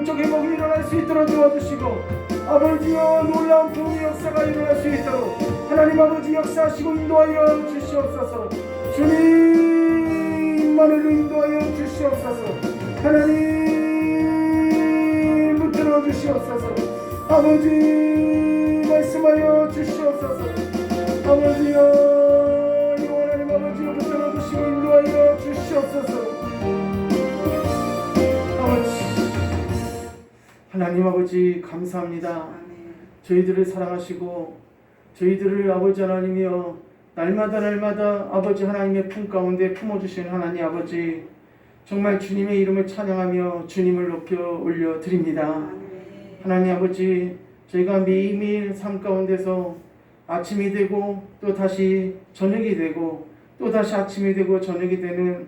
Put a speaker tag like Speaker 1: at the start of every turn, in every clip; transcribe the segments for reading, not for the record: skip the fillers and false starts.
Speaker 1: 영적 회복이 일어날 수 있도록 도와주시고 아버지여 놀라운 부흥의 역사가 일어날 수 있도록 하나님 아버지 역사하시고 인도하여 주시옵소서. 주님만을 인도하여 주시옵소서. 하나님 붙들어 주시옵소서. 아버지 말씀하여 주시옵소서. 아버지여 하나님 아버지여 붙들어 주시고 인도하여 주시옵소서. 하나님 아버지 감사합니다. 저희들을 사랑하시고 저희들을 아버지 하나님이여 날마다 아버지 하나님의 품 가운데 품어주신 하나님 아버지 정말 주님의 이름을 찬양하며 주님을 높여 올려드립니다. 하나님 아버지 저희가 매일매일 삶 가운데서 아침이 되고 또 다시 저녁이 되고 또 다시 아침이 되고 저녁이 되는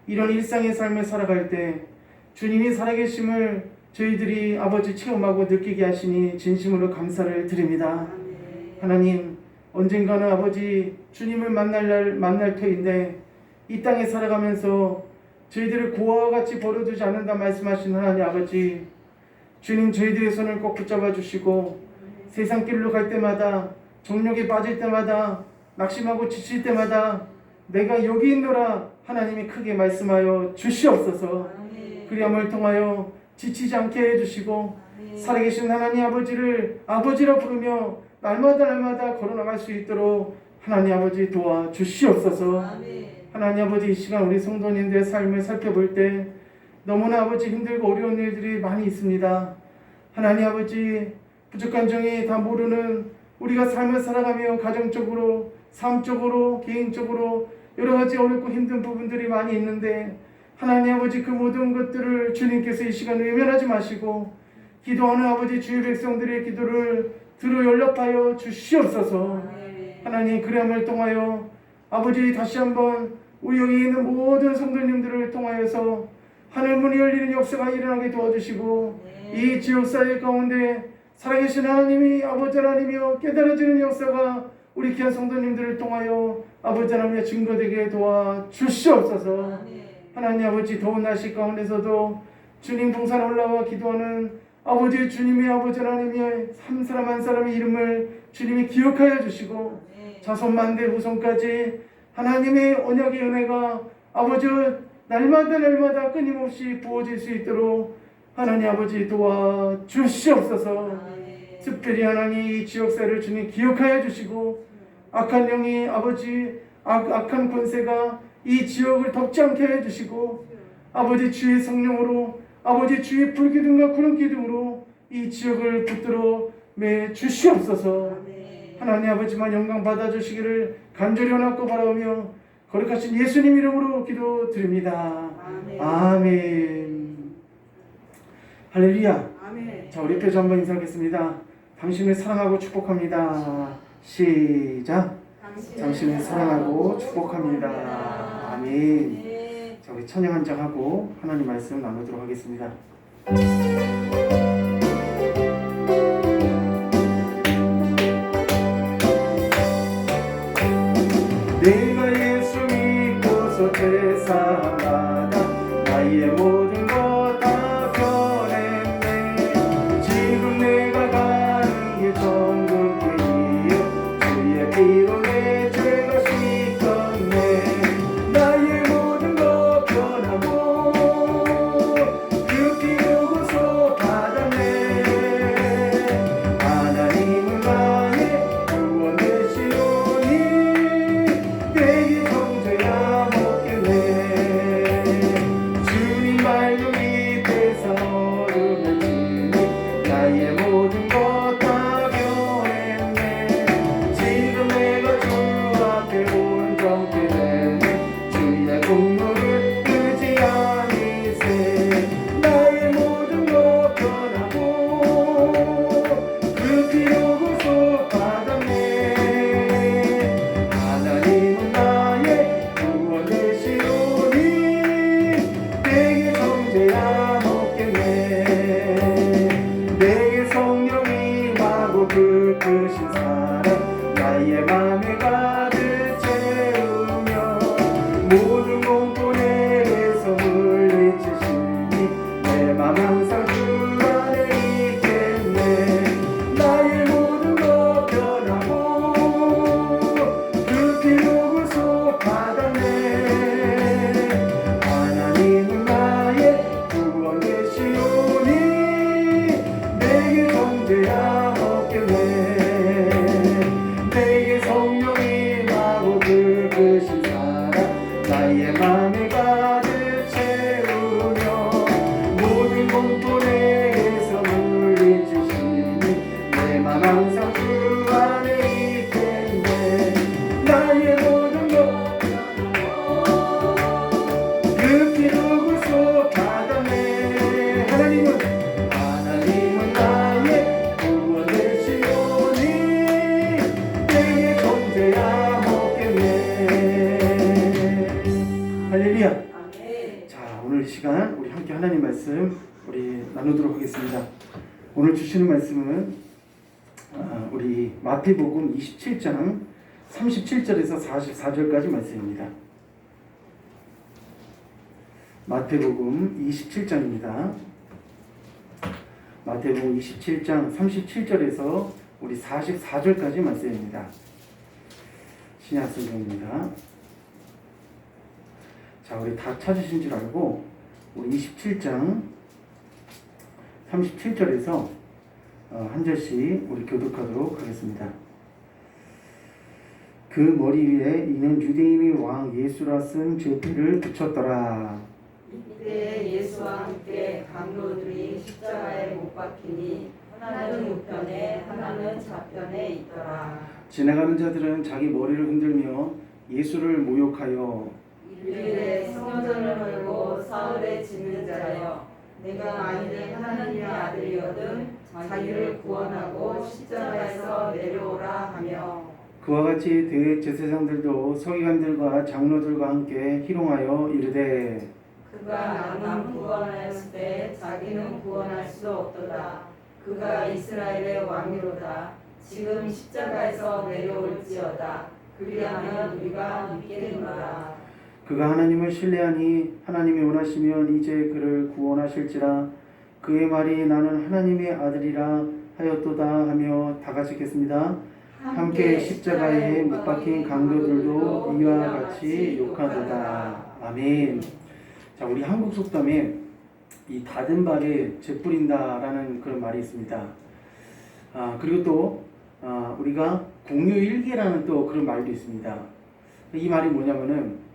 Speaker 1: 이런 일상의 삶을 살아갈 때 주님이 살아계심을 저희들이 아버지 체험하고 느끼게 하시니 진심으로 감사를 드립니다. 하나님 언젠가는 아버지 주님을 만날 터인데 이 땅에 살아가면서 저희들을 고아와 같이 버려두지 않는다 말씀하신 하나님 아버지 주님 저희들의 손을 꼭 붙잡아 주시고 세상 길로 갈 때마다 정욕에 빠질 때마다 낙심하고 지칠 때마다 내가 여기 있노라 하나님이 크게 말씀하여 주시옵소서. 그리함을 통하여 지치지 않게 해주시고 살아계신 하나님 아버지를 아버지라 부르며 날마다 걸어나갈 수 있도록 하나님 아버지 도와주시옵소서. 하나님 아버지 이 시간 우리 성도님들의 삶을 살펴볼 때 너무나 아버지 힘들고 어려운 일들이 많이 있습니다. 하나님 아버지 부족한 정이 다 모르는 우리가 삶을 살아가며 가정적으로 삶적으로 개인적으로 여러가지 어렵고 힘든 부분들이 많이 있는데 하나님 아버지 그 모든 것들을 주님께서 이 시간 외면하지 마시고 기도하는 아버지 주의 백성들의 기도를 들어 연락하여 주시옵소서. 하나님 그리함을 통하여 아버지 다시 한번 우리 여기 있는 모든 성도님들을 통하여서 하늘문이 열리는 역사가 일어나게 도와주시고 이 지역사회 가운데 살아계신 하나님이 아버지 하나님이여 깨달아지는 역사가 우리 귀한 성도님들을 통하여 아버지 하나님의 증거되게 도와주시옵소서. 하나님 아버지 더운 날씨 가운데서도 주님 동산 올라와 기도하는 아버지 주님의 아버지 하나님의 한 사람 한 사람의 이름을 주님이 기억하여 주시고 자손 만대 후손까지 하나님의 언약의 은혜가 아버지 날마다 끊임없이 부어질 수 있도록 하나님 아버지 도와주시옵소서. 특별히 하나님 이 지역사회를 주님 기억하여 주시고 악한 영이 아버지 악한 권세가 이 지역을 덮지 않게 해주시고 아버지 주의 성령으로 아버지 주의 불기둥과 구름기둥으로 이 지역을 붙들어 매 주시옵소서. 하나님 아버지만 영광 받아주시기를 간절히 원하고 바라오며 거룩하신 예수님 이름으로 기도드립니다. 아멘. 할렐루야. 아멘. 자 우리 옆에서 한번 인사하겠습니다. 당신을 사랑하고 축복합니다. 시작. 당신을 사랑하고 축복합니다. 아멘. 자 우리 찬양 한 장 하고 하나님 말씀 나누도록 하겠습니다. 내가 예수 믿고서 제사마다 나의 모든 것 다 변했네. 지금 내가 가는 길 천국길이요 주의 피로 내 죄가 씻겼네. 나의 모든 것 변하고 그 피 보고서 함께 하나님 말씀 우리 나누도록 하겠습니다. 오늘 주시는 말씀은 우리 마태복음 27장 37절에서 44절까지 말씀입니다. 마태복음 27장입니다. 마태복음 27장 37절에서 우리 44절까지 말씀입니다. 신약 성경입니다. 자, 우리 다 찾으신 줄 알고 우리 27장 37절에서 한 절씩 우리 교독하도록 하겠습니다. 그 머리 위에 이는 유대인의 왕 예수라 쓴 죄패를 붙였더라.
Speaker 2: 이때 예수와 함께 강도들이 십자가에 못 박히니 하나는 우편에 하나는 좌편에 있더라.
Speaker 1: 지나가는 자들은 자기 머리를 흔들며 예수를 모욕하여
Speaker 2: 이르되 성전을 헐고 사흘에 짓는 자여, 내가 만일 하나님의 아들이거든 자기를 구원하고 십자가에서 내려오라 하며,
Speaker 1: 그와 같이 대제사장들도 서기관들과 장로들과 함께 희롱하여 이르되
Speaker 2: 그가 나는 구원하였을 때 자기는 구원할 수 없도다. 그가 이스라엘의 왕이로다. 지금 십자가에서 내려올지어다. 그리하면 우리가 믿겠노라.
Speaker 1: 그가 하나님을 신뢰하니 하나님이 원하시면 이제 그를 구원하실지라. 그의 말이 나는 하나님의 아들이라 하였도다 하며 다 같이 읽겠습니다. 함께 십자가에 못 박힌 강도들도 이와 같이 욕하도다. 아멘. 자, 우리 한국 속담에 이 닫은 발에 재 뿌린다라는 그런 말이 있습니다. 그리고 또 우리가 공유일계라는 또 그런 말도 있습니다. 이 말이 뭐냐면은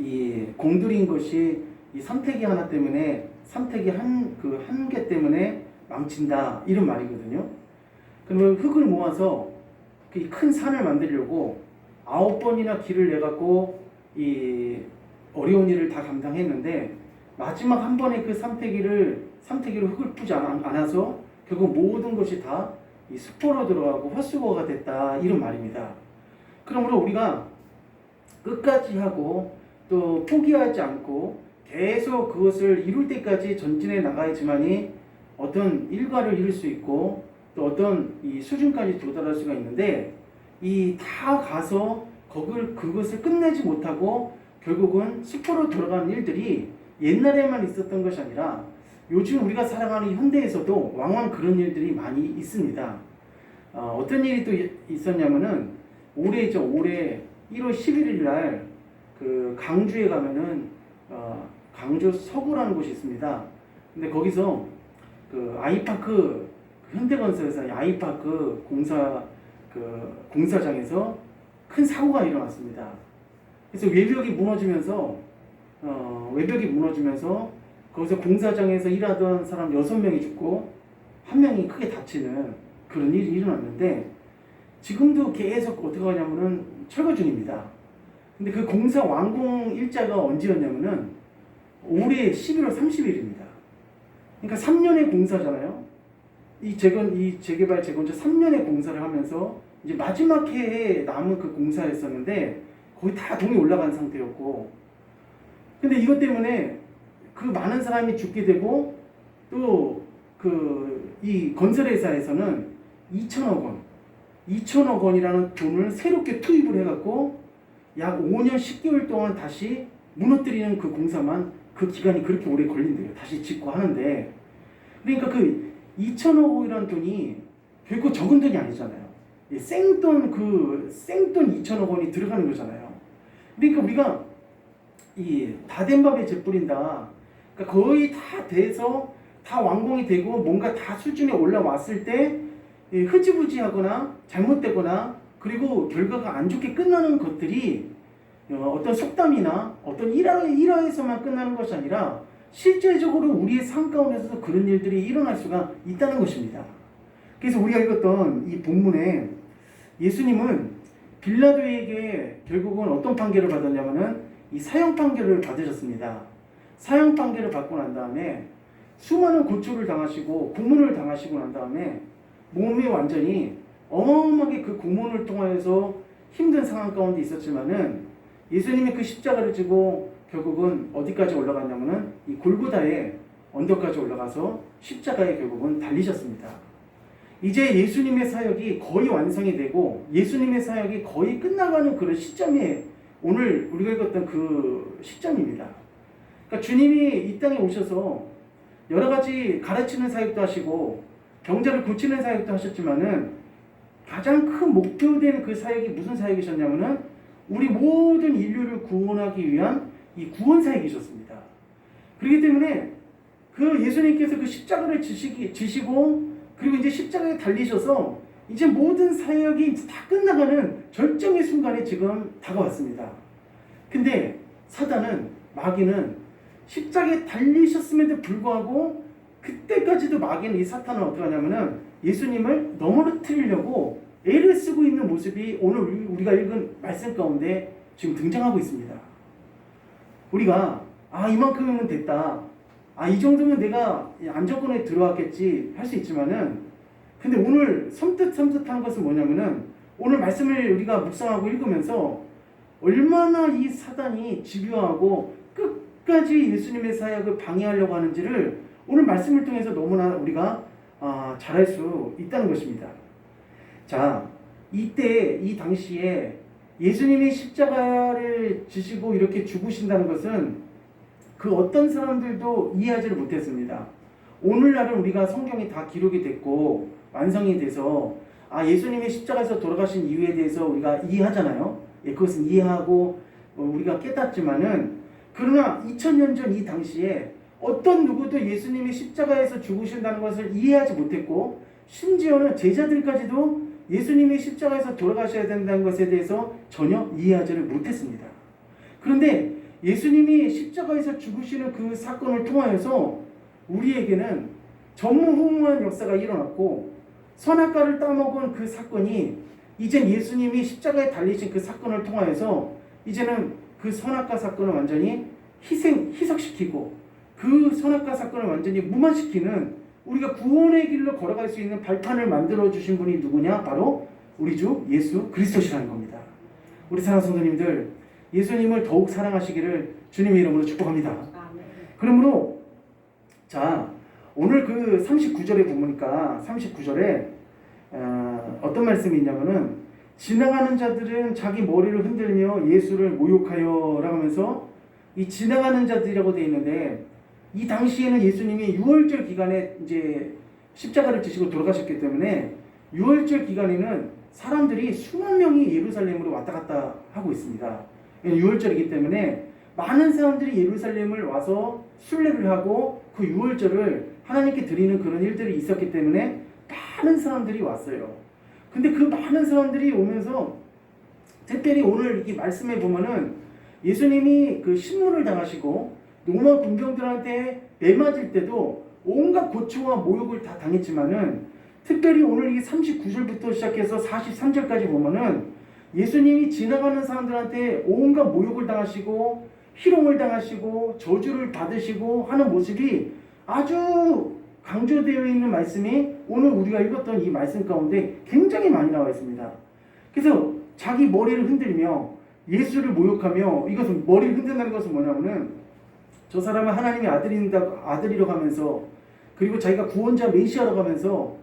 Speaker 1: 이 공들인 것이 이 삼태기 하나 때문에 삼태기 한 개 때문에 망친다 이런 말이거든요. 그러면 흙을 모아서 그 큰 산을 만들려고 9번이나 길을 내 갖고 이 어려운 일을 다 감당했는데 마지막 한 번에 그 삼태기로 흙을 뿌지 않아서 결국 모든 것이 다 이 수포로 들어가고 헛수고가 됐다 이런 말입니다. 그러므로 우리가 끝까지 하고 또 포기하지 않고 계속 그것을 이룰 때까지 전진해 나가야지만이 어떤 일과를 이룰 수 있고 또 어떤 이 수준까지 도달할 수가 있는데, 이 다 가서 그것을 끝내지 못하고 결국은 수포로 들어가는 일들이 옛날에만 있었던 것이 아니라 요즘 우리가 살아가는 현대에서도 왕왕 그런 일들이 많이 있습니다. 어떤 일이 또 있었냐면은 올해 1월 11일 날 그 강주에 가면은 강주 서구라는 곳이 있습니다. 근데 거기서 그 아이파크 현대건설에서 아이파크 공사장에서 큰 사고가 일어났습니다. 그래서 외벽이 무너지면서 거기서 공사장에서 일하던 사람 6명이 죽고 1명이 크게 다치는 그런 일이 일어났는데, 지금도 계속 어떻게 하냐면은 철거 중입니다. 근데 그 공사 완공 일자가 언제였냐면은 올해 11월 30일입니다. 그러니까 3년의 공사잖아요. 이 재개발 재건축 3년의 공사를 하면서 이제 마지막 해에 남은 그 공사였었는데 거의 다 동이 올라간 상태였고, 근데 이것 때문에 그 많은 사람이 죽게 되고 또 이 건설회사에서는 2천억 원이라는 돈을 새롭게 투입을 해갖고 약 5년 10개월 동안 다시 무너뜨리는 그 공사만 그 기간이 그렇게 오래 걸린대요. 다시 짓고 하는데, 그러니까 그 2천억 원이라는 돈이 결코 적은 돈이 아니잖아요. 생돈 2천억 원이 들어가는 거잖아요. 그러니까 우리가 이 다 된 밥에 재 뿌린다. 그러니까 거의 다 돼서 다 완공이 되고 뭔가 다 수준에 올라왔을 때 흐지부지하거나 잘못되거나 그리고 결과가 안 좋게 끝나는 것들이 어떤 속담이나 어떤 일화에서만 끝나는 것이 아니라 실제적으로 우리의 삶 가운데서도 그런 일들이 일어날 수가 있다는 것입니다. 그래서 우리가 읽었던 이 본문에 예수님은 빌라도에게 결국은 어떤 판결을 받았냐면은 이 사형 판결을 받으셨습니다. 사형 판결을 받고 난 다음에 수많은 고초를 당하시고 고문을 당하시고 난 다음에 몸이 완전히 어마어마하게 그 고문을 통하여서 힘든 상황 가운데 있었지만은 예수님이 그 십자가를 지고 결국은 어디까지 올라갔냐면은 이 골고다의 언덕까지 올라가서 십자가에 결국은 달리셨습니다. 이제 예수님의 사역이 거의 완성이 되고 예수님의 사역이 거의 끝나가는 그런 시점이 오늘 우리가 읽었던 그 시점입니다. 그러니까 주님이 이 땅에 오셔서 여러 가지 가르치는 사역도 하시고 병자를 고치는 사역도 하셨지만은 가장 큰 목표된 그 사역이 무슨 사역이셨냐면은 우리 모든 인류를 구원하기 위한 이 구원 사역이셨습니다. 그렇기 때문에 그 예수님께서 그 십자가를 지시고 그리고 이제 십자가에 달리셔서 이제 모든 사역이 이제 다 끝나가는 절정의 순간에 지금 다가왔습니다. 근데 사단은, 마귀는 십자가에 달리셨음에도 불구하고 그때까지도 마귀는, 이 사탄은 어떻게 하냐면은 예수님을 넘어뜨리려고 애를 쓰고 있는 모습이 오늘 우리가 읽은 말씀 가운데 지금 등장하고 있습니다. 우리가 이만큼이면 됐다, 이 정도면 내가 안정권에 들어왔겠지 할 수 있지만은, 근데 오늘 섬뜩하는 것은 뭐냐면은 오늘 말씀을 우리가 묵상하고 읽으면서 얼마나 이 사단이 집요하고 끝까지 예수님의 사역을 방해하려고 하는지를 오늘 말씀을 통해서 너무나 우리가 잘 알 수 있다는 것입니다. 자, 이때 이 당시에 예수님이 십자가를 지시고 이렇게 죽으신다는 것은 그 어떤 사람들도 이해하지를 못했습니다. 오늘날은 우리가 성경이 다 기록이 됐고 완성이 돼서 예수님이 십자가에서 돌아가신 이유에 대해서 우리가 이해하잖아요. 그것은 이해하고 우리가 깨닫지만은, 그러나 2000년 전 이 당시에 어떤 누구도 예수님이 십자가에서 죽으신다는 것을 이해하지 못했고, 심지어는 제자들까지도 예수님이 십자가에서 돌아가셔야 된다는 것에 대해서 전혀 이해하지를 못했습니다. 그런데 예수님이 십자가에서 죽으시는 그 사건을 통하여서 우리에게는 전무후무한 역사가 일어났고, 선악과를 따먹은 그 사건이 이젠 예수님이 십자가에 달리신 그 사건을 통하여서 이제는 그 선악과 사건을 완전히 희석시키고 그 선악과 사건을 완전히 무마시키는, 우리가 구원의 길로 걸어갈 수 있는 발판을 만들어 주신 분이 누구냐? 바로 우리 주 예수 그리스도시라는 겁니다. 우리 사랑하는 성도님들, 예수님을 더욱 사랑하시기를 주님의 이름으로 축복합니다. 그러므로 자, 오늘 그 39절에 보니까 39절에 어떤 말씀이 있냐면은, 지나가는 자들은 자기 머리를 흔들며 예수를 모욕하여 라고 하면서, 이 지나가는 자들이라고 되어 있는데, 이 당시에는 예수님이 유월절 기간에 이제 십자가를 지시고 돌아가셨기 때문에 유월절 기간에는 사람들이 수만 명이 예루살렘으로 왔다 갔다 하고 있습니다. 유월절이기 때문에 많은 사람들이 예루살렘을 와서 순례를 하고 그 유월절을 하나님께 드리는 그런 일들이 있었기 때문에 많은 사람들이 왔어요. 근데 그 많은 사람들이 오면서 특별히 오늘 이 말씀에 보면은 예수님이 그 신문을 당하시고 로마 군병들한테 매맞을 때도 온갖 고초와 모욕을 다 당했지만은, 특별히 오늘 이 39절부터 시작해서 43절까지 보면은 예수님이 지나가는 사람들한테 온갖 모욕을 당하시고 희롱을 당하시고 저주를 받으시고 하는 모습이 아주 강조되어 있는 말씀이 오늘 우리가 읽었던 이 말씀 가운데 굉장히 많이 나와 있습니다. 그래서 자기 머리를 흔들며 예수를 모욕하며, 이것은 머리를 흔든다는 것은 뭐냐면은 저 사람은 하나님의 아들이라고 하면서, 그리고 자기가 구원자 메시아라고 하면서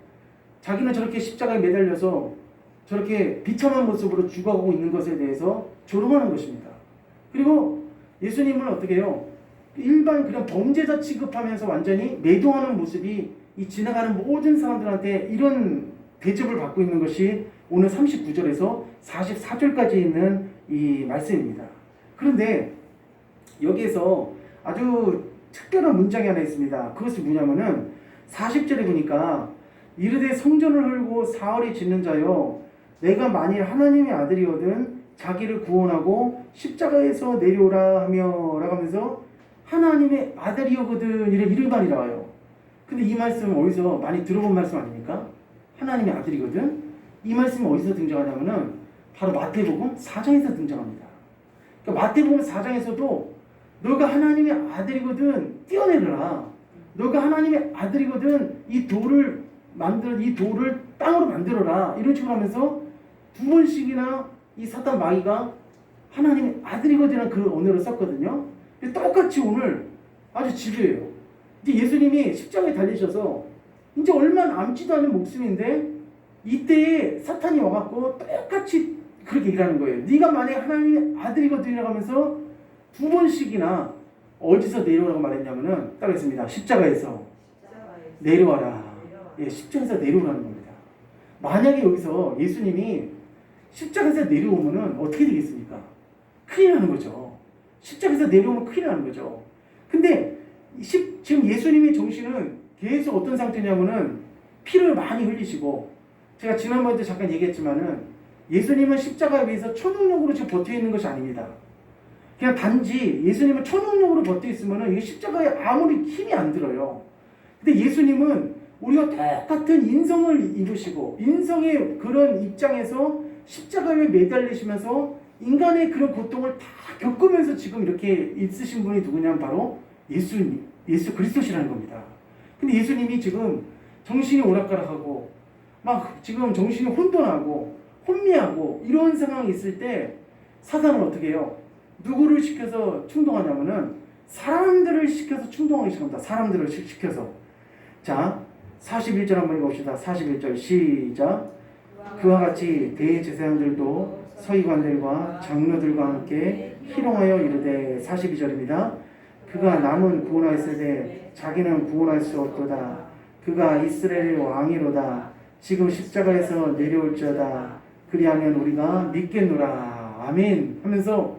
Speaker 1: 자기는 저렇게 십자가에 매달려서 저렇게 비참한 모습으로 죽어가고 있는 것에 대해서 조롱하는 것입니다. 그리고 예수님을 어떻게 해요? 일반 그냥 범죄자 취급하면서 완전히 매도하는 모습이 이 지나가는 모든 사람들한테 이런 대접을 받고 있는 것이 오늘 39절에서 44절까지 있는 이 말씀입니다. 그런데 여기에서 아주 특별한 문장이 하나 있습니다. 그것이 뭐냐면은 40절에 보니까, 이르되 성전을 헐고 사흘이 짓는 자여, 내가 만일 하나님의 아들이거든 자기를 구원하고 십자가에서 내려오라 하며 라고 하면서 하나님의 아들이거든 이런 말이 나와요. 근데 이 말씀은 어디서 많이 들어본 말씀 아닙니까? 하나님의 아들이거든. 이 말씀이 어디서 등장하냐면은 바로 마태복음 4장에서 등장합니다. 그러니까 마태복음 4장에서도 너가 하나님의 아들이거든 뛰어내려라, 너가 하나님의 아들이거든 이 돌을 땅으로 만들어라, 이런 식으로 하면서 두 번씩이나 이 사탄 마귀가 하나님의 아들이거든은 그 언어를 썼거든요. 똑같이 오늘 아주 집요해요. 이제 예수님이 십자가에 달리셔서 이제 얼마 남지도 않은 목숨인데 이때에 사탄이 와갖고 똑같이 그렇게 얘기하는 거예요. 네가 만약에 하나님의 아들이거든요 하면서 두 번씩이나 어디서 내려오라고 말했냐면은 따라했습니다. 십자가에서 내려와라. 예, 십자가에서 내려오라는 겁니다. 만약에 여기서 예수님이 십자가에서 내려오면은 어떻게 되겠습니까? 큰일 나는 거죠. 십자가에서 내려오면 큰일 나는 거죠. 근데 지금 예수님의 정신은 계속 어떤 상태냐면은 피를 많이 흘리시고, 제가 지난번에도 잠깐 얘기했지만은 예수님은 십자가에 비해서 초능력으로 지금 버텨 있는 것이 아닙니다. 그냥 단지 예수님은 초능력으로 버텨 있으면은 이 십자가에 아무리 힘이 안 들어요. 근데 예수님은 우리가 똑같은 인성을 입으시고 인성의 그런 입장에서 십자가에 매달리시면서 인간의 그런 고통을 다 겪으면서 지금 이렇게 있으신 분이 누구냐면 바로 예수 그리스도시라는 겁니다. 근데 예수님이 지금 정신이 오락가락하고 막 지금 정신이 혼돈하고 혼미하고 이런 상황이 있을 때 사단은 어떻게 해요? 누구를 시켜서 충동하냐면은 사람들을 시켜서 충동하기 시작합니다. 사람들을 시켜서. 자, 41절 한번 읽어봅시다. 41절 시작. 그와 같이 대제사장들도 서기관들과 장로들과 함께 희롱하여 이르되, 42절입니다. 그가 남은 구원하였으되 자기는 구원할 수 없도다. 그가 이스라엘의 왕이로다. 지금 십자가에서 내려올지어다. 그리하면 우리가 믿겠노라. 아멘 하면서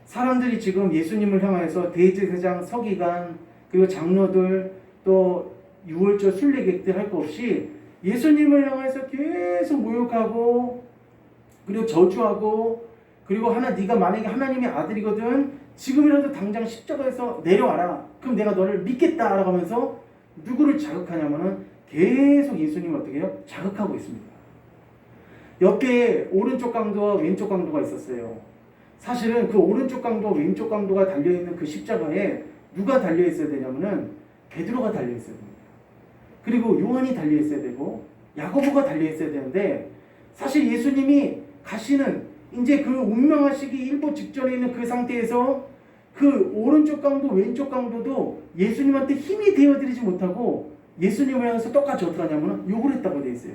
Speaker 1: 사람들이 지금 예수님을 향해서 대제사장, 서기관, 그리고 장로들, 또 유월절 순례객들 할 거 없이 예수님을 향해서 계속 모욕하고 그리고 저주하고, 그리고 네가 만약에 하나님의 아들이거든 지금이라도 당장 십자가에서 내려와라. 그럼 내가 너를 믿겠다라고 하면서 누구를 자극하냐면은 계속 예수님을 어떻게 해요? 자극하고 있습니다. 옆에 오른쪽 강도와 왼쪽 강도가 있었어요. 사실은 그 오른쪽 강도와 왼쪽 강도가 달려있는 그 십자가에 누가 달려있어야 되냐면은 베드로가 달려있어야 됩니다. 그리고 요한이 달려있어야 되고 야고보가 달려있어야 되는데, 사실 예수님이 가시는 이제 그 운명하시기 일보 직전에 있는 그 상태에서 그 오른쪽 강도 왼쪽 강도도 예수님한테 힘이 되어드리지 못하고 예수님을 향해서 똑같이 어떻게 하냐면 욕을 했다고 되어 있어요.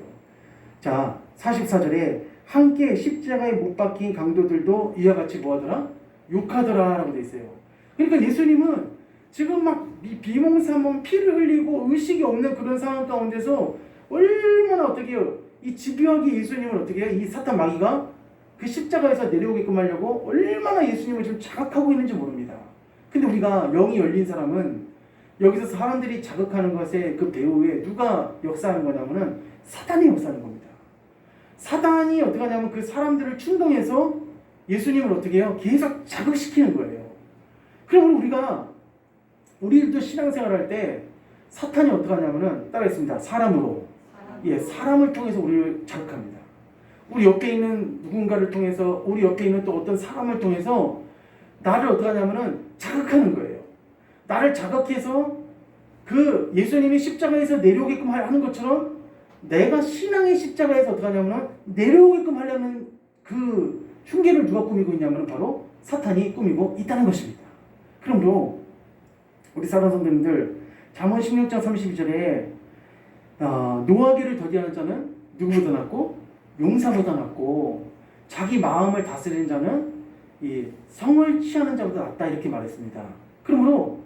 Speaker 1: 자, 44절에 함께 십자가에 못 박힌 강도들도 이와 같이 뭐하더라? 욕하더라 라고 되어 있어요. 그러니까 예수님은 지금 막 비몽사몽 피를 흘리고 의식이 없는 그런 상황 가운데서 얼마나 어떻게 해요? 이 집요하게 예수님을 어떻게 해요? 이 사탄 마귀가 그 십자가에서 내려오게끔 하려고 얼마나 예수님을 지금 자극하고 있는지 모릅니다. 근데 우리가 영이 열린 사람은 여기서 사람들이 자극하는 것에 그 배후에 누가 역사하는 거냐면은 사탄이 역사하는 겁니다. 사단이 어떻게 하냐면 그 사람들을 충동해서 예수님을 어떻게 해요? 계속 자극시키는 거예요. 그럼 우리들도 신앙생활 할 때 사탄이 어떻게 하냐면은 따라했습니다. 사람을 통해서 우리를 자극합니다. 우리 옆에 있는 누군가를 통해서, 우리 옆에 있는 또 어떤 사람을 통해서 나를 어떻게 하냐면은 자극하는 거예요. 나를 자극해서 그 예수님이 십자가에서 내려오게끔 하는 것처럼 내가 신앙의 십자가에서 어떻게 하냐면 내려오게끔 하려는 그 흉계를 누가 꾸미고 있냐면 바로 사탄이 꾸미고 있다는 것입니다. 그러므로 우리 사랑 성도님들, 잠언 16장 32절에 노하기를 더디하는 자는 누구보다 낫고 용사보다 낫고 자기 마음을 다스리는 자는 이 성을 취하는 자보다 낫다 이렇게 말했습니다. 그러므로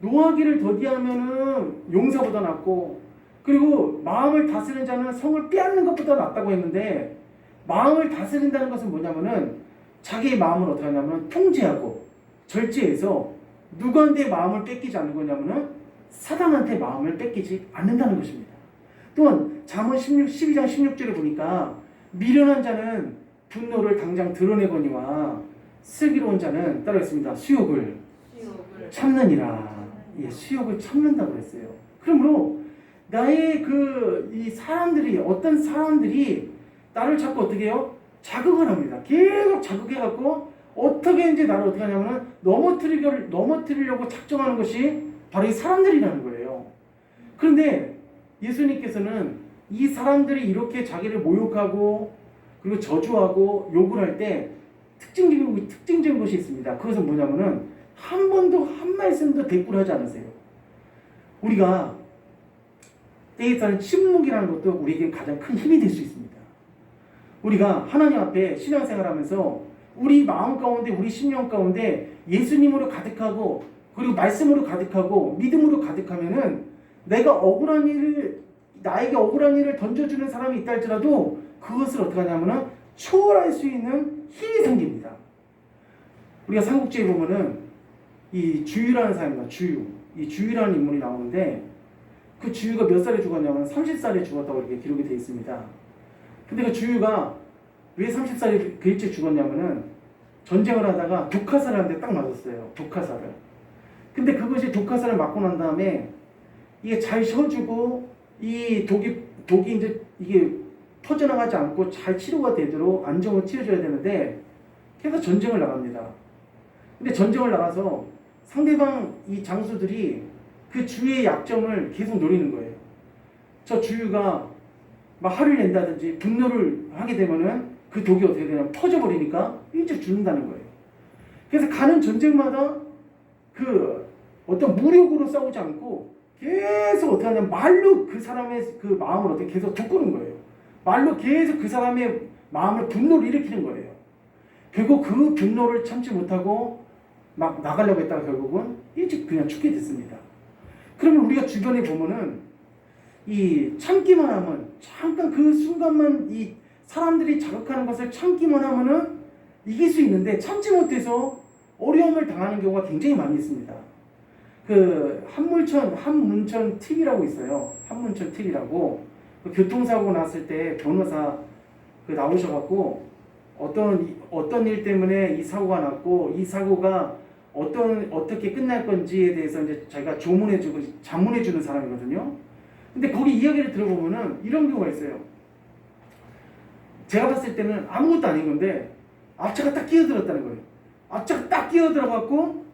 Speaker 1: 노하기를 더디하면은 용사보다 낫고, 그리고 마음을 다스리는 자는 성을 빼앗는 것보다 낫다고 했는데, 마음을 다스린다는 것은 뭐냐면은 자기의 마음을 어떻게 하냐면 통제하고 절제해서 누구한테 마음을 뺏기지 않는 거냐면은 사단한테 마음을 뺏기지 않는다는 것입니다. 또한 잠언 12장 16절에 보니까 미련한 자는 분노를 당장 드러내거니와 슬기로운 자는 따라했습니다. 수욕을 참느니라. 예, 수욕을 참는다고 그랬어요. 그러므로 나의 이 사람들이, 어떤 사람들이 나를 자꾸 어떻게 해요? 자극을 합니다. 계속 자극해갖고 어떻게 이제 나를 어떻게 하냐면은 넘어뜨리려고 작정하는 것이 바로 이 사람들이라는 거예요. 그런데 예수님께서는 이 사람들이 이렇게 자기를 모욕하고 그리고 저주하고 욕을 할 때 특징적인 것이 있습니다. 그것은 뭐냐면은 한 번도 한 말씀도 대꾸를 하지 않으세요. 우리가 때에 따른 침묵이라는 것도 우리에게 가장 큰 힘이 될 수 있습니다. 우리가 하나님 앞에 신앙생활하면서 우리 마음 가운데 우리 심령 가운데 예수님으로 가득하고 그리고 말씀으로 가득하고 믿음으로 가득하면은 내가 억울한 일을 나에게 억울한 일을 던져주는 사람이 있다 할지라도 그것을 어떻게 하냐면은 초월할 수 있는 힘이 생깁니다. 우리가 삼국지에 보면은 이 주유라는 사람입니다. 주유. 이 주유라는 인물이 나오는데 그 주유가 몇 살에 죽었냐면 30살에 죽었다고 이렇게 기록이 되어 있습니다. 근데 그 주유가 왜 30살에 그 일찍 죽었냐면은 전쟁을 하다가 독화살을 한 대 딱 맞았어요. 독화살을. 근데 그것이 독화살을 맞고 난 다음에 이게 잘 쉬어주고 이 독이 이제 이게 퍼져나가지 않고 잘 치료가 되도록 안정을 치료줘야 되는데 계속 전쟁을 나갑니다. 근데 전쟁을 나가서 상대방 이 장수들이 그 주유의 약점을 계속 노리는 거예요. 저 주유가 막 화를 낸다든지 분노를 하게 되면은 그 독이 어떻게 되냐면 퍼져버리니까 일찍 죽는다는 거예요. 그래서 가는 전쟁마다 그 어떤 무력으로 싸우지 않고 계속 어떻게 하냐면 말로 그 사람의 그 마음을 어떻게 계속 돋구는 거예요. 말로 계속 그 사람의 마음을 분노를 일으키는 거예요. 결국 그 분노를 참지 못하고 막 나가려고 했다가 결국은 일찍 그냥 죽게 됐습니다. 그러면 우리가 주변에 보면은 이 참기만 하면 잠깐 그 순간만 이 사람들이 자극하는 것을 참기만 하면은 이길 수 있는데 참지 못해서 어려움을 당하는 경우가 굉장히 많이 있습니다. 그 한문천 TV라고 있어요. 한문천 TV라고 그 교통사고 났을 때 변호사 그 나오셔갖고 어떤 일 때문에 이 사고가 났고 이 사고가 어떻게 끝날 건지에 대해서 이제 자기가 조문해주고 자문해주는 사람이거든요. 근데 거기 이야기를 들어보면은 이런 경우가 있어요. 제가 봤을 때는 아무것도 아닌 건데 앞차가 딱 끼어들었다는 거예요. 앞차가 딱 끼어들어갖고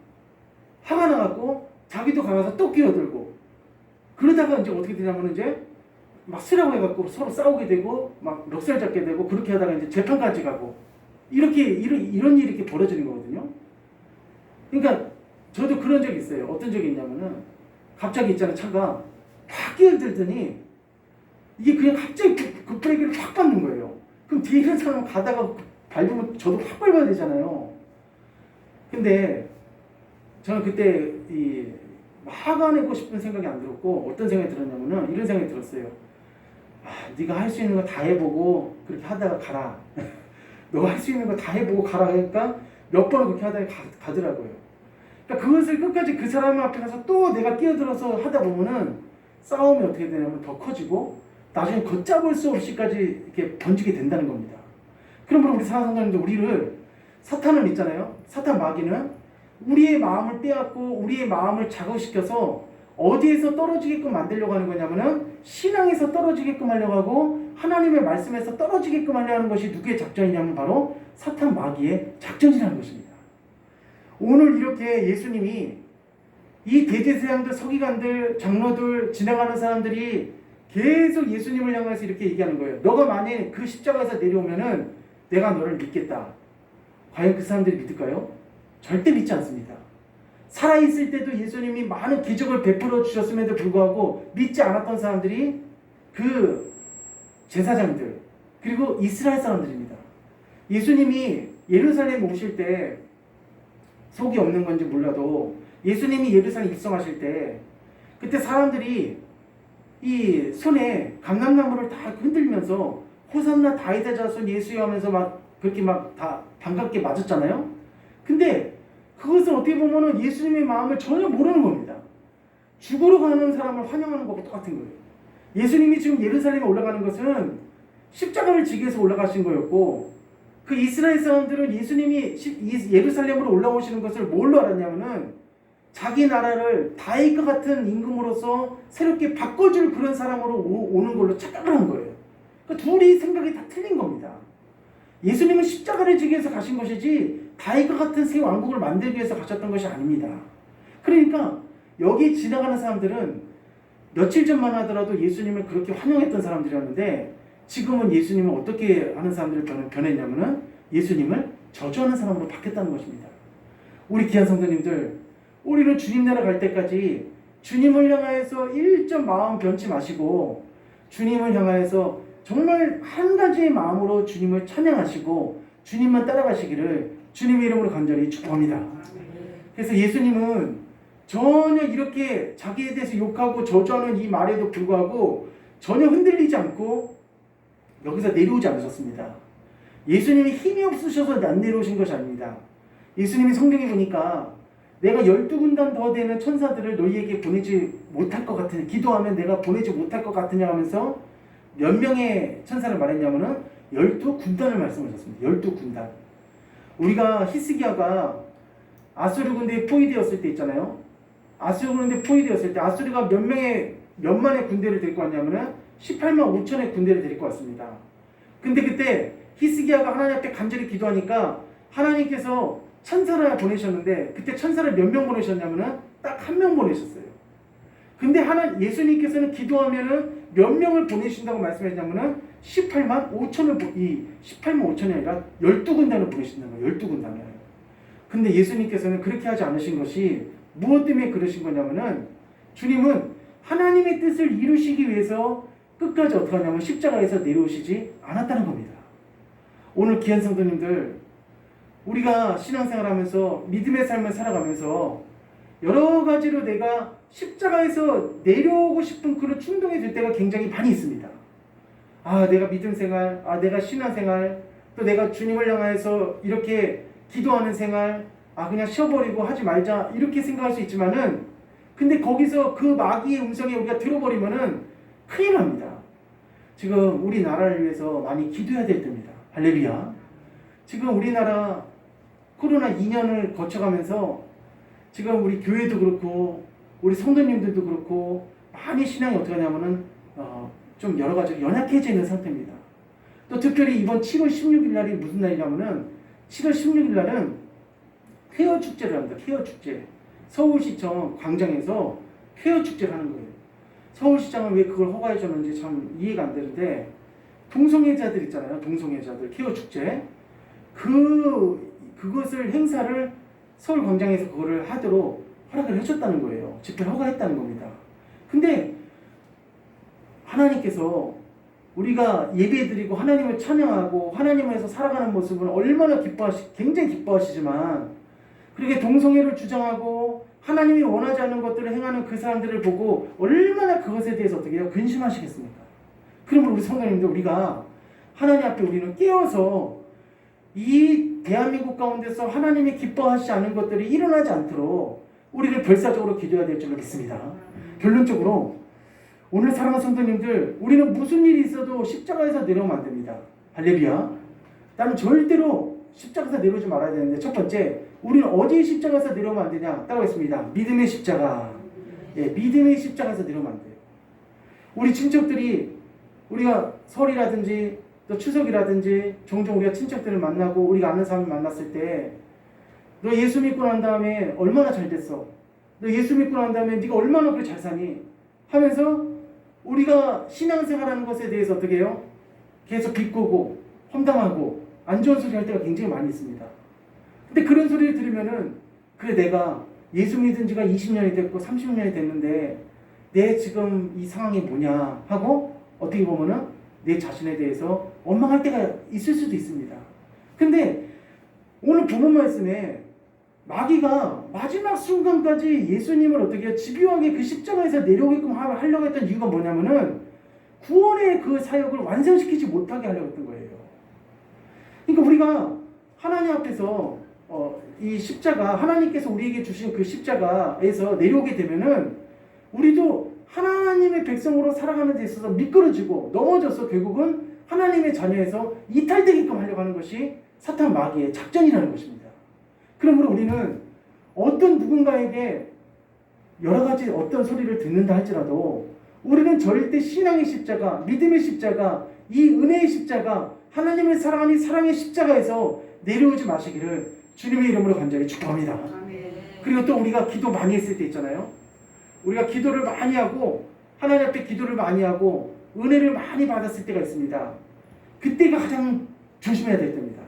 Speaker 1: 화가 나갖고 자기도 가서 또 끼어들고 그러다가 이제 어떻게 되냐면 이제 막 쓰라고 해갖고 서로 싸우게 되고 막 멱살 잡게 되고 그렇게 하다가 이제 재판까지 가고 이런 일이 이렇게 벌어지는 거거든요. 그러니까 저도 그런 적이 있어요. 어떤 적이 있냐면은 갑자기 있잖아요. 차가 확 끼어들더니 이게 그냥 갑자기 그 브레이크를 확 밟는 거예요. 그럼 뒤에 있는 사람 가다가 밟으면 저도 확 밟아야 되잖아요. 근데 저는 그때 화가 내고 싶은 생각이 안 들었고 어떤 생각이 들었냐면은 이런 생각이 들었어요. 네가 할 수 있는 거 다 해보고 그렇게 하다가 가라. 너가 할 수 있는 거 다 해보고 가라 하니까 몇 번을 그렇게 하다가 가더라고요. 그러니까 그것을 끝까지 그 사람 앞에 가서 또 내가 끼어들어서 하다 보면은 싸움이 어떻게 되냐면 더 커지고 나중에 걷잡을 수 없이까지 이렇게 번지게 된다는 겁니다. 그러므로 우리 사랑하는 성도님들 우리를 사탄은 있잖아요. 사탄 마귀는 우리의 마음을 빼앗고 우리의 마음을 자극시켜서 어디에서 떨어지게끔 만들려고 하는 거냐면은 신앙에서 떨어지게끔 하려고 하고 하나님의 말씀에서 떨어지게끔 하려고 하는 것이 누구의 작전이냐면 바로 사탄 마귀의 작전이라는 것입니다. 오늘 이렇게 예수님이 이 대제사장들, 서기관들, 장로들, 지나가는 사람들이 계속 예수님을 향해서 이렇게 얘기하는 거예요. 너가 만약에 그 십자가에서 내려오면은 내가 너를 믿겠다. 과연 그 사람들이 믿을까요? 절대 믿지 않습니다. 살아있을 때도 예수님이 많은 기적을 베풀어 주셨음에도 불구하고 믿지 않았던 사람들이 그 제사장들 그리고 이스라엘 사람들입니다. 예수님이 예루살렘 오실 때 속이 없는 건지 몰라도 예수님이 예루살렘 입성하실 때 그때 사람들이 이 손에 감람나무를 다 흔들면서 호산나 다윗의 자손 예수여 하면서 막 그렇게 막 다 반갑게 맞았잖아요. 근데 그것을 어떻게 보면은 예수님의 마음을 전혀 모르는 겁니다. 죽으러 가는 사람을 환영하는 것과 똑같은 거예요. 예수님이 지금 예루살렘에 올라가는 것은 십자가를 지기 위해서 올라가신 거였고 그 이스라엘 사람들은 예수님이 예루살렘으로 올라오시는 것을 뭘로 알았냐면은 자기 나라를 다윗과 같은 임금으로서 새롭게 바꿔줄 그런 사람으로 오는 걸로 착각을 한 거예요. 그러니까 둘이 생각이 다 틀린 겁니다. 예수님은 십자가를 지기 위해서 가신 것이지 다윗과 같은 새 왕국을 만들기 위해서 가셨던 것이 아닙니다. 그러니까 여기 지나가는 사람들은 며칠 전만 하더라도 예수님을 그렇게 환영했던 사람들이었는데 지금은 예수님은 어떻게 하는 사람들을 변했냐면은 예수님을 저주하는 사람으로 바뀌었다는 것입니다. 우리 귀한 성도님들, 우리는 주님 나라 갈 때까지 주님을 향하여서 일점 마음 변치 마시고 주님을 향하여서 정말 한 가지의 마음으로 주님을 찬양하시고 주님만 따라가시기를 주님의 이름으로 간절히 축복합니다. 그래서 예수님은 전혀 이렇게 자기에 대해서 욕하고 저주하는 이 말에도 불구하고 전혀 흔들리지 않고 여기서 내려오지 않으셨습니다. 예수님이 힘이 없으셔서 안 내려오신 것이 아닙니다. 예수님이 성경에 보니까 내가 12군단 더 되는 천사들을 너희에게 보내지 못할 것 같으냐, 기도하면 내가 보내지 못할 것 같으냐 하면서 몇 명의 천사를 말했냐면은 12군단을 말씀하셨습니다. 12군단. 우리가 히스기야가 아수르 군대에 포위되었을 때 있잖아요. 아수르 군대에 포위되었을 때 아수르가 몇 만의 군대를 데리고 왔냐면은 18만 5천의 군대를 데리고 왔습니다. 근데 그때 히스기야가 하나님 앞에 간절히 기도하니까 하나님께서 천사를 보내셨는데 그때 천사를 몇 명 보내셨냐면은 딱 한 명 보내셨어요. 근데 예수님께서는 기도하면은 몇 명을 보내신다고 말씀하셨냐면은 18만 5천이 아니라 12군단을 보내신다는 거예요. 12군단을. 근데 예수님께서는 그렇게 하지 않으신 것이 무엇 때문에 그러신 거냐면은 주님은 하나님의 뜻을 이루시기 위해서 끝까지 어떻게 하냐면 십자가에서 내려오시지 않았다는 겁니다. 오늘 귀한 성도님들, 우리가 신앙생활 하면서 믿음의 삶을 살아가면서 여러 가지로 내가 십자가에서 내려오고 싶은 그런 충동이 들 때가 굉장히 많이 있습니다. 내가 믿음 생활, 내가 신앙 생활, 또 내가 주님을 향해서 이렇게 기도하는 생활, 그냥 쉬어버리고 하지 말자 이렇게 생각할 수 있지만은 근데 거기서 그 마귀의 음성에 우리가 들어버리면은 큰일 납니다. 지금 우리나라를 위해서 많이 기도해야 될 때입니다. 할렐루야. 지금 우리나라 코로나 2년을 거쳐가면서 지금 우리 교회도 그렇고 우리 성도님들도 그렇고 많이 신앙이 어떻게 하냐면은 좀 여러 가지 연약해져 있는 상태입니다. 또 특별히 이번 7월 16일 날이 무슨 날이냐면은 7월 16일 날은 쾌어 축제를 합니다. 쾌어 축제. 서울시청 광장에서 쾌어 축제를 하는 거예요. 서울시장은 왜 그걸 허가해 줬는지 참 이해가 안 되는데 동성애자들 있잖아요. 동성애자들 쾌어 축제. 그것을 행사를 서울 광장에서 그거를 하도록 허락을 해줬다는 거예요. 집회를 허가했다는 겁니다. 근데 하나님께서 우리가 예배드리고 하나님을 찬양하고 하나님에서 살아가는 모습은 얼마나 굉장히 기뻐하시지만 그렇게 동성애를 주장하고 하나님이 원하지 않는 것들을 행하는 그 사람들을 보고 얼마나 그것에 대해서 어떻게 해요? 근심하시겠습니까? 그러면 우리 성도님들, 우리가 하나님 앞에 우리는 깨어서 이 대한민국 가운데서 하나님이 기뻐하시지 않은 것들이 일어나지 않도록 우리를 결사적으로 기도해야 될 줄로 믿습니다. 결론적으로 오늘 사랑하는 성도님들, 우리는 무슨 일이 있어도 십자가에서 내려오면 안 됩니다. 할렐루야. 나는 절대로 십자가에서 내려오지 말아야 되는데, 첫 번째, 우리는 어디에 십자가에서 내려오면 안 되냐? 따라하겠습니다. 믿음의 십자가. 믿음의 십자가에서 내려오면 안 돼요. 우리 친척들이 우리가 설이라든지 또 추석이라든지 종종 우리가 친척들을 만나고 우리가 아는 사람을 만났을 때 너 예수 믿고 난 다음에 얼마나 잘 됐어? 너 예수 믿고 난 다음에 네가 얼마나 그렇게 잘 사니? 하면서 우리가 신앙생활하는 것에 대해서 어떻게 해요? 계속 비꼬고 험담하고 안 좋은 소리 할 때가 굉장히 많이 있습니다. 근데 그런 소리를 들으면은 그래, 내가 예수 믿은 지가 20년이 됐고 30년이 됐는데 내 지금 이 상황이 뭐냐 하고 어떻게 보면은 내 자신에 대해서 원망할 때가 있을 수도 있습니다. 근데 오늘 본문 말씀에 마귀가 마지막 순간까지 예수님을 어떻게 해요? 집요하게 그 십자가에서 내려오게끔 하려고 했던 이유가 뭐냐면은 구원의 그 사역을 완성시키지 못하게 하려고 했던 거예요. 그러니까 우리가 하나님 앞에서 이 십자가, 하나님께서 우리에게 주신 그 십자가에서 내려오게 되면은 우리도 하나님의 백성으로 살아가는 데 있어서 미끄러지고 넘어져서 결국은 하나님의 자녀에서 이탈되게끔 하려고 하는 것이 사탄 마귀의 작전이라는 것입니다. 그러므로 우리는 어떤 누군가에게 여러 가지 어떤 소리를 듣는다 할지라도 우리는 절대 신앙의 십자가, 믿음의 십자가, 이 은혜의 십자가, 하나님을 사랑하는 사랑의 십자가에서 내려오지 마시기를 주님의 이름으로 간절히 축복합니다. 그리고 또 우리가 기도 많이 했을 때 있잖아요. 우리가 기도를 많이 하고 하나님 앞에 기도를 많이 하고 은혜를 많이 받았을 때가 있습니다. 그때가 가장 조심해야 될 때입니다.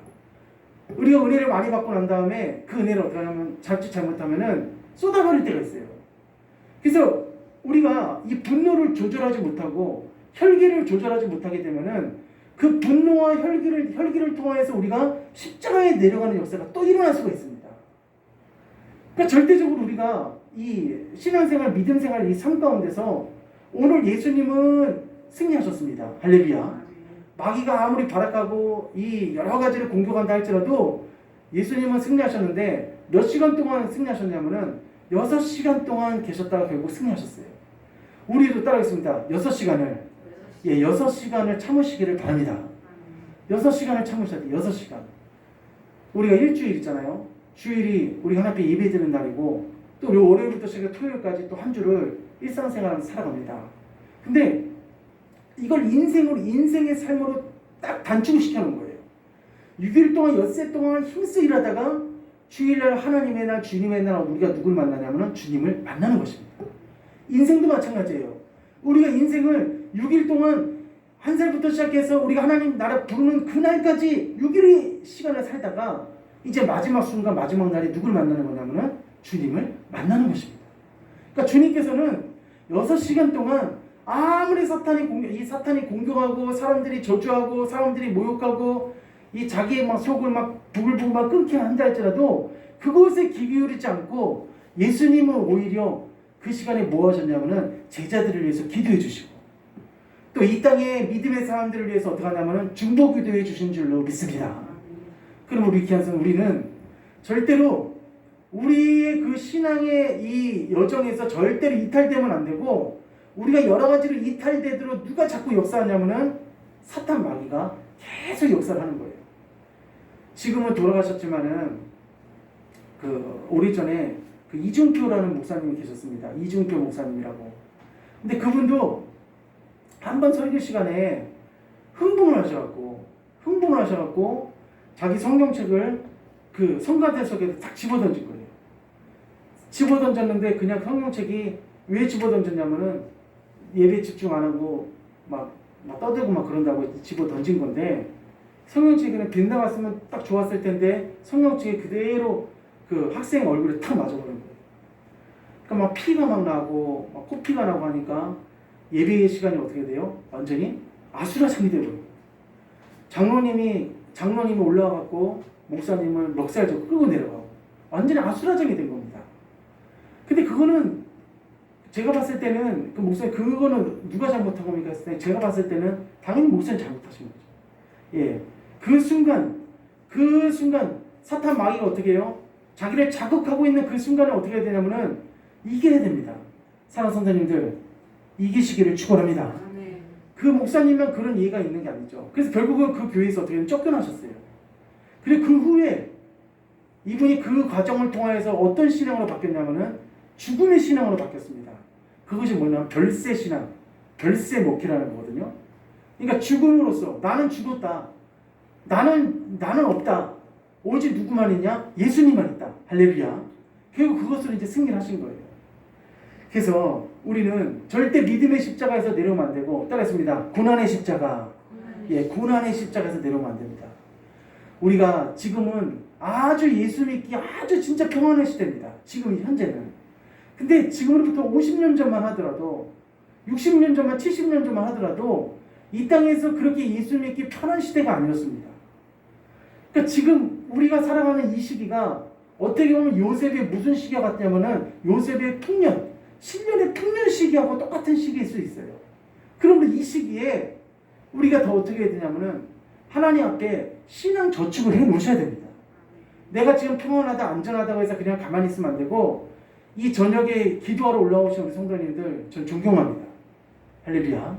Speaker 1: 우리가 은혜를 많이 받고 난 다음에 그 은혜를 어떻게 하냐면 자칫 잘못하면은 쏟아버릴 때가 있어요. 그래서 우리가 이 분노를 조절하지 못하고 혈기를 조절하지 못하게 되면은 그 분노와 혈기를 통해서 우리가 십자가에 내려가는 역사가 또 일어날 수가 있습니다. 그러니까 절대적으로 우리가 이 신앙생활, 믿음생활 이 삶 가운데서 오늘 예수님은 승리하셨습니다. 할렐루야. 마귀가 아무리 발악하고 이 여러 가지를 공격한다 할지라도 예수님은 승리하셨는데 몇 시간 동안 승리하셨냐면은 6시간 동안 계셨다가 결국 승리하셨어요. 우리도 따라하겠습니다. 6시간을 6시간을 참으시기를 바랍니다. 6시간을 참으셔야 돼요. 6시간. 우리가 일주일 있잖아요. 주일이 우리 하나님 앞에 예배드리는 날이고 또 우리 월요일부터 시작해 토요일까지 또 한 주를 일상생활을 살아갑니다. 근데 이걸 인생의 삶으로 딱 단축을 시켜놓은 거예요. 6일 동안 엿새 동안 힘써 일하다가 주일날 하나님의 날, 주님의 날 우리가 누굴 만나냐면 주님을 만나는 것입니다. 인생도 마찬가지예요. 우리가 인생을 6일 동안 한 살부터 시작해서 우리가 하나님 나라 부르는 그날까지 6일의 시간을 살다가 이제 마지막 순간 마지막 날에 누굴 만나는 거냐면 주님을 만나는 것입니다. 그러니까 주님께서는 6시간 동안 아무리 사탄이 공격하고 사람들이 저주하고 사람들이 모욕하고 이 자기의 막 속을 막 부글부글 막 끊게 한다 할지라도 그것에 귀 기울이지 않고 예수님은 오히려 그 시간에 뭐 하셨냐면은 제자들을 위해서 기도해 주시고 또 이 땅의 믿음의 사람들을 위해서 어떻게 하냐면은 중보 기도해 주신 줄로 믿습니다. 그럼 우리 귀한 성 우리는 절대로 우리의 그 신앙의 이 여정에서 절대로 이탈되면 안 되고 우리가 여러 가지로 이탈되도록 누가 자꾸 역사하냐면은 사탄 마귀가 계속 역사를 하는 거예요. 지금은 돌아가셨지만은 그 오래전에 그 이중표라는 목사님이 계셨습니다. 이중표 목사님이라고. 근데 그분도 한번 설교 시간에 흥분을 하셔갖고 자기 성경책을 그 성가대석에 딱 집어던진 거예요. 집어던졌는데 그냥 성경책이 왜 집어던졌냐면은 예배 집중 안 하고 막 떠들고 막 그런다고 집어던진 건데 성경책에는 빗나갔으면 딱 좋았을 텐데 성경책에 그대로 그 학생 얼굴에 탁 맞아버린 거예요. 그러니까 막 피가 막 나고 막 코피가 나고 하니까 예배 시간이 어떻게 돼요? 완전히 아수라장이 되버려요. 장로님이 올라와갖고 목사님을 멱살 잡고 끌고 내려가고 완전히 아수라장이 된 겁니다. 근데 그거는 제가 봤을 때는 그 목사님 그거는 누가 잘못한 겁니까? 제가 봤을 때는 당연히 목사님 잘못하신 거죠. 예, 그 순간 사탄 마귀가 어떻게 해요? 자기를 자극하고 있는 그 순간에 어떻게 해야 되냐면은 이겨야 됩니다. 사랑하는 선생님들 이기시기를 축원합니다. 그 목사님은 그런 이해가 있는 게 아니죠. 그래서 결국은 그 교회에서 어떻게 쫓겨나셨어요. 그리고 그 후에 이분이 그 과정을 통해서 어떤 신앙으로 바뀌었냐면은 죽음의 신앙으로 바뀌었습니다. 그것이 뭐냐면 별세 신앙, 별세 목회라는 거거든요. 그러니까 죽음으로써 나는 죽었다. 나는 없다. 오직 누구만 있냐? 예수님만 있다. 할렐루야. 결국 그것으로 이제 승리를 하신 거예요. 그래서 우리는 절대 믿음의 십자가에서 내려오면 안 되고 따라했습니다. 고난의 십자가. 고난의 십자가에서 내려오면 안 됩니다. 우리가 지금은 아주 예수 믿기 아주 진짜 평안한 시대입니다. 지금 현재는. 근데 지금으로부터 50년 전만 하더라도 60년 전만 70년 전만 하더라도 이 땅에서 그렇게 예수 믿기 편한 시대가 아니었습니다. 그러니까 지금 우리가 살아가는 이 시기가 어떻게 보면 요셉의 무슨 시기와 같냐면은 요셉의 풍년, 10년의 풍년 시기하고 똑같은 시기일 수 있어요. 그러면 이 시기에 우리가 더 어떻게 해야 되냐면은 하나님 앞에 신앙 저축을 해 놓으셔야 됩니다. 내가 지금 평안하다 안전하다고 해서 그냥 가만히 있으면 안 되고 이 저녁에 기도하러 올라오신 우리 성도님들 전 존경합니다. 할렐루야.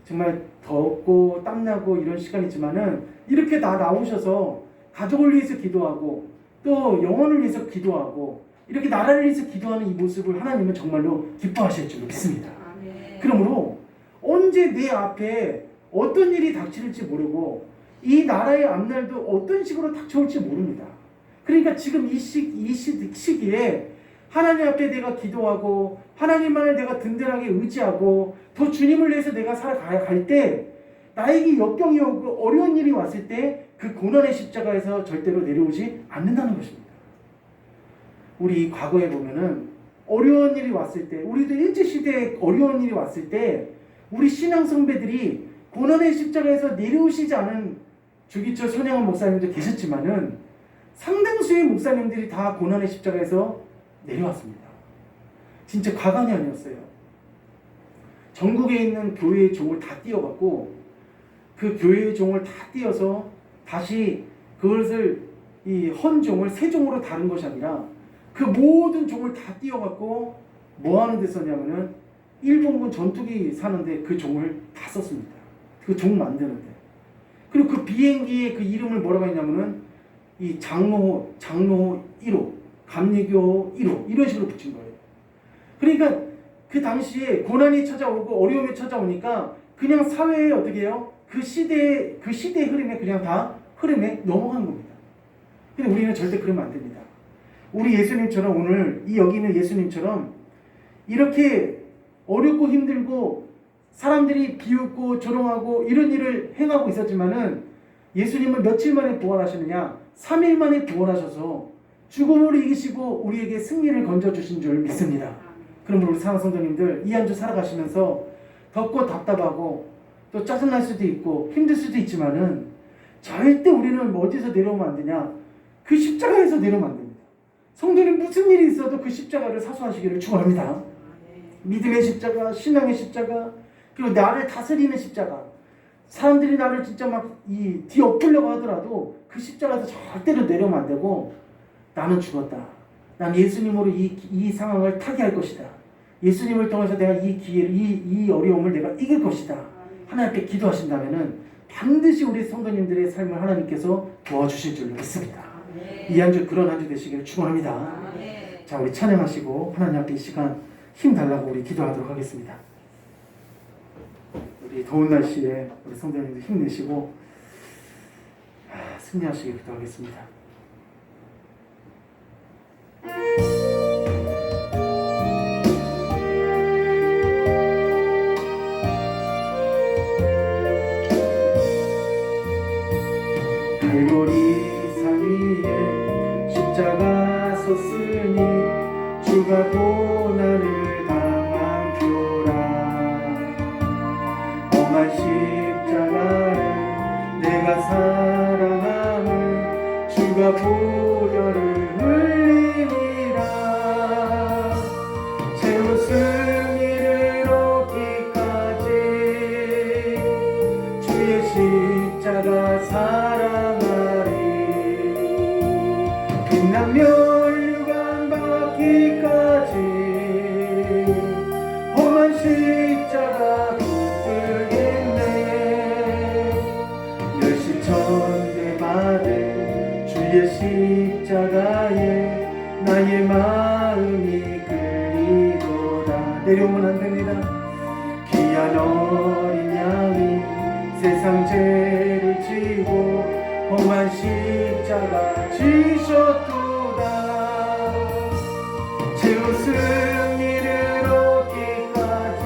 Speaker 1: 정말 덥고 땀나고 이런 시간이지만은 이렇게 다 나오셔서 가족을 위해서 기도하고 또 영혼을 위해서 기도하고 이렇게 나라를 위해서 기도하는 이 모습을 하나님은 정말로 기뻐하실 줄 믿습니다. 그러므로 언제 내 앞에 어떤 일이 닥칠지 모르고 이 나라의 앞날도 어떤 식으로 닥쳐올지 모릅니다. 그러니까 지금 이 시기에 하나님 앞에 내가 기도하고 하나님만을 내가 든든하게 의지하고 더 주님을 위해서 내가 살아갈 때 나에게 역경이 오고 어려운 일이 왔을 때 그 고난의 십자가에서 절대로 내려오지 않는다는 것입니다. 우리 과거에 보면은 어려운 일이 왔을 때, 우리도 일제시대에 어려운 일이 왔을 때 우리 신앙 선배들이 고난의 십자가에서 내려오시지 않은 주기철 손양원 목사님도 계셨지만은 상당수의 목사님들이 다 고난의 십자가에서 내려왔습니다. 진짜 과간이 아니었어요. 전국에 있는 교회의 종을 다 띄어갖고 그 교회의 종을 다 띄어서 다시 그것을 이 헌종을 새 종으로 다른 것이 아니라 그 모든 종을 다 띄어갖고 뭐 하는 데 썼냐면은 일본군 전투기 사는데 그 종을 다 썼습니다. 그 종 만드는데. 그리고 그 비행기의 그 이름을 뭐라고 했냐면은 이 장로호 1호, 감리교 1호 이런 식으로 붙인 거예요. 그러니까 그 당시에 고난이 찾아오고 어려움이 찾아오니까 그냥 사회에 어떻게 해요? 그 시대의 흐름에 그냥 다 흐름에 넘어간 겁니다. 근데 우리는 절대 그러면 안 됩니다. 우리 예수님처럼 오늘 이 여기 있는 예수님처럼 이렇게 어렵고 힘들고 사람들이 비웃고 조롱하고 이런 일을 행하고 있었지만은 예수님은 며칠 만에 부활하시느냐? 3일 만에 부활하셔서 죽음을 이기시고 우리에게 승리를 건져주신 줄 믿습니다. 그러므로 우리 사랑하는 성도님들 이 한 주 살아가시면서 덥고 답답하고 또 짜증날 수도 있고 힘들 수도 있지만은 절대 우리는 어디서 내려오면 안 되냐? 그 십자가에서 내려오면 안 됩니다. 성도님 무슨 일이 있어도 그 십자가를 사수하시기를 축원합니다. 믿음의 십자가, 신앙의 십자가, 그리고 나를 다스리는 십자가. 사람들이 나를 진짜 막 뒤엎으려고 하더라도 그 십자가에서 절대로 내려오면 안 되고 나는 죽었다. 난 예수님으로 이 상황을 타개할 것이다. 예수님을 통해서 내가 이 기회를, 이 어려움을 내가 이길 것이다. 하나님께 기도하신다면은 반드시 우리 성도님들의 삶을 하나님께서 도와주실 줄 믿습니다. 이 한 주 그런 한 주 되시기를 축원합니다. 자, 우리 찬양하시고 하나님 앞에 이 시간 힘 달라고 우리 기도하도록 하겠습니다. 우리 더운 날씨에 우리 성도님들 힘내시고 승리하시길 기도하겠습니다. 갈보리 산 위에 십자가 섰으니 주가 고난을 당한 표라. 험한 십자가를 내가 사랑함을 주가 보혈을 흘리니라. 채운 승리를 얻기까지 주의 십자가 사랑하리. 빛나며 유관 받기까지 험한 십자가 붙들겠네. 멸시천대 받은 주의 십자가에 나의 마음이 끌리도다. 내려오면 안 됩니다. 귀한 어린 양이 세상 죄를 지고 험한 십자가 지셨도다. 채운 승리를 얻기까지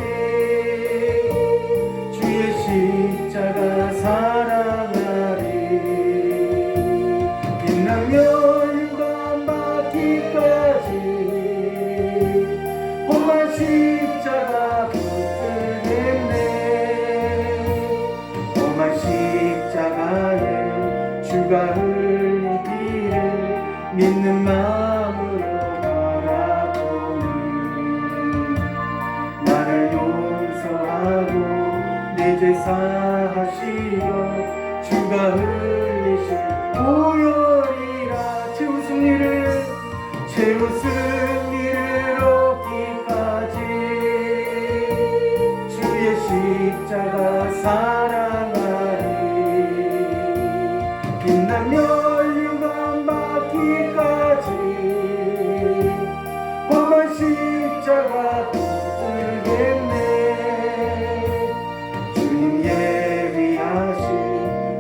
Speaker 1: 주의 십자가 사랑하리. 빛나며 유관 받기까지 험한 십자가 붙들겠네. 험한 십자가에 주가 흘리기를 믿는 마음으로 바라보니 나를 용서하고 내 죄 사하시어 주가 흘리신 보혈이라. 채운 승리를 얻기까지 주의 십자가 사랑하리. 빛나며 유관 받기까지 험한 십자가 붙들겠네. 주님 예비하신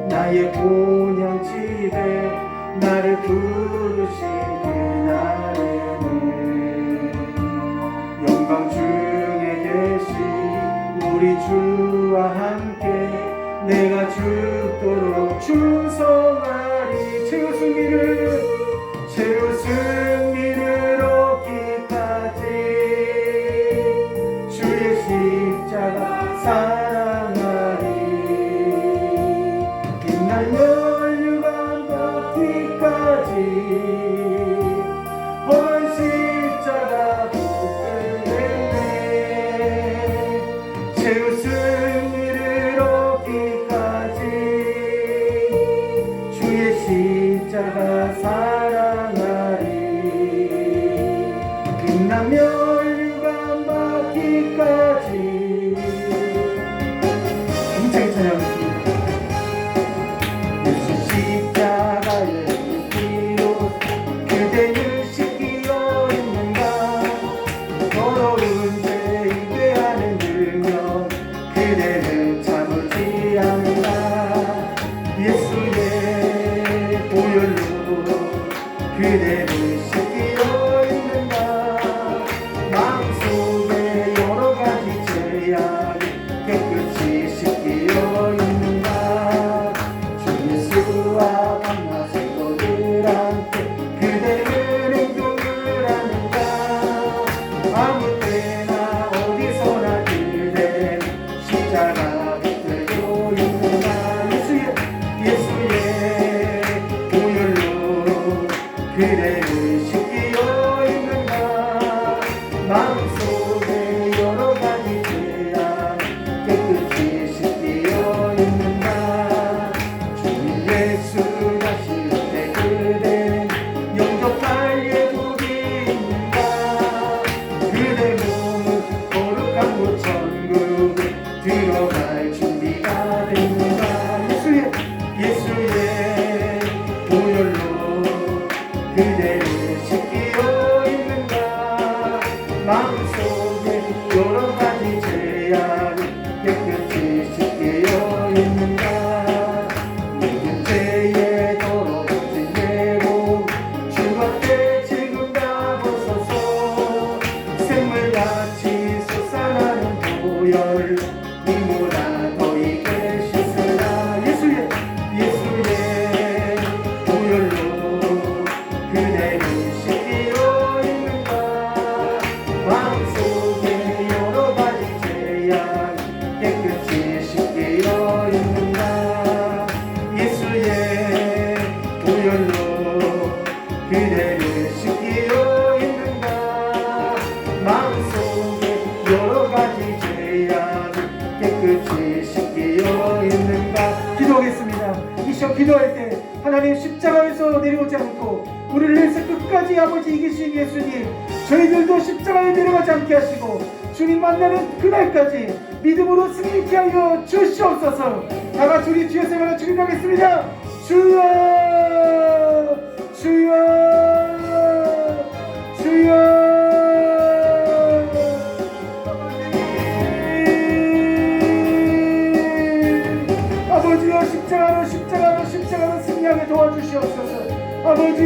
Speaker 1: 나의 본향집에 나를 부르신 그날에는 영광 중에 계신 우리 주와 함께 내가 죽도록 충성하리. 최후 승리를 얻기까지 주의 십자가 사랑하리. 빛날 연유관 받기까지 험한 십자가 붙들겠네. 최후 승리를 얻기까지 주의 십자가 사랑하리. 빛나며 율관 받기까지. 힘차게 찬양하겠습니다. 예수 십자가의 피로 그대를 씻기어 있는가. 더러운 죄 이해하는 능력 그대는 참지 않는다. 예수의 보혈로 그대를 씻기어 있는가. 마음속에 여러 가지 죄악 깨끗이 씻기어 있는가. 주 예수와 만나 성도들한테 그대는 행동을 하는가. 아무 때나 어디서나 그대는 십자가 붙들고 있는가. 예수의 보혈로 그대를 씻기어 있는가. 마음속에 여러 가지 죄악 깨끗이 씻기어 있는가. 주 예수 다시 때 그대는 영접할 예복이 있는가. 그대 몸은 거룩한 곳 천국에 들어갈 준비가 됐는가. 예수의 보혈로 그대를 씻기어 있는가. 마음속에 여러 가지 죄악 깨끗이 씻기어 있는가. 모든 죄에 더러워진 내 몸 주 앞에 지금 다 벗어서 샘물같이 솟아나는 보혈 이보다 더 있게 씻으라. 예수의 보혈로 그대를 씻기어 있는가. 마음속에 여러 가지 죄악 깨끗이 씻기어 있는가. 예수의 보혈로 그대를 씻기어 있는가. 마음속에 여러 가지 죄악 깨끗이 씻기어 있는가. 기도하겠습니다. 이 시간 기도할 때 하나님 십자가에서 내려오지 않고 우리를 위해서 끝까지 아버지 이기신 예수님, 저희들도 십자가에 내려가지 않게 하시고 주님 만나는 그날까지 믿음으로 승리케 하여 주시옵소서. 다같이 우리 주의 생활을 주님하겠습니다. 주여 주여 주여. 아버지여 십자가로 승리하게 도와주시옵소서. 아버지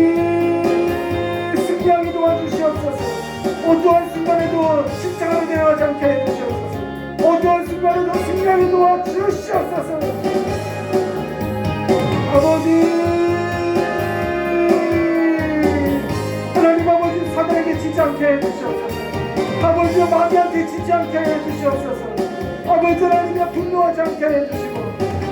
Speaker 1: 승리하게 도와주시옵소서. 어떠한 순간에도 십자가로 내려가지 않게 해주시옵소서. 어떠한 순간에도 승리하게 도와주시옵소서. 아버지 하나님 아버지 사단에게 지지 않게 해주시옵소서. 아버지여 마귀한테 지지 않게 해주시옵소서. 아버지 하나님이여 분노하지 않게 해주시고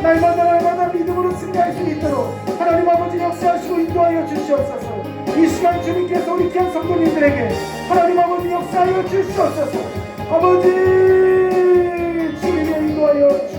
Speaker 1: 날마다 믿음으로 승리할 수 있도록 하나님 아버지 역사하시고 인도하여 주시옵소서. 이 시간 주님께서 우리 귀한 성도님들에게 하나님 아버지 역사하여 주시옵소서. 아버지 주님의 인도하여 주시옵소서.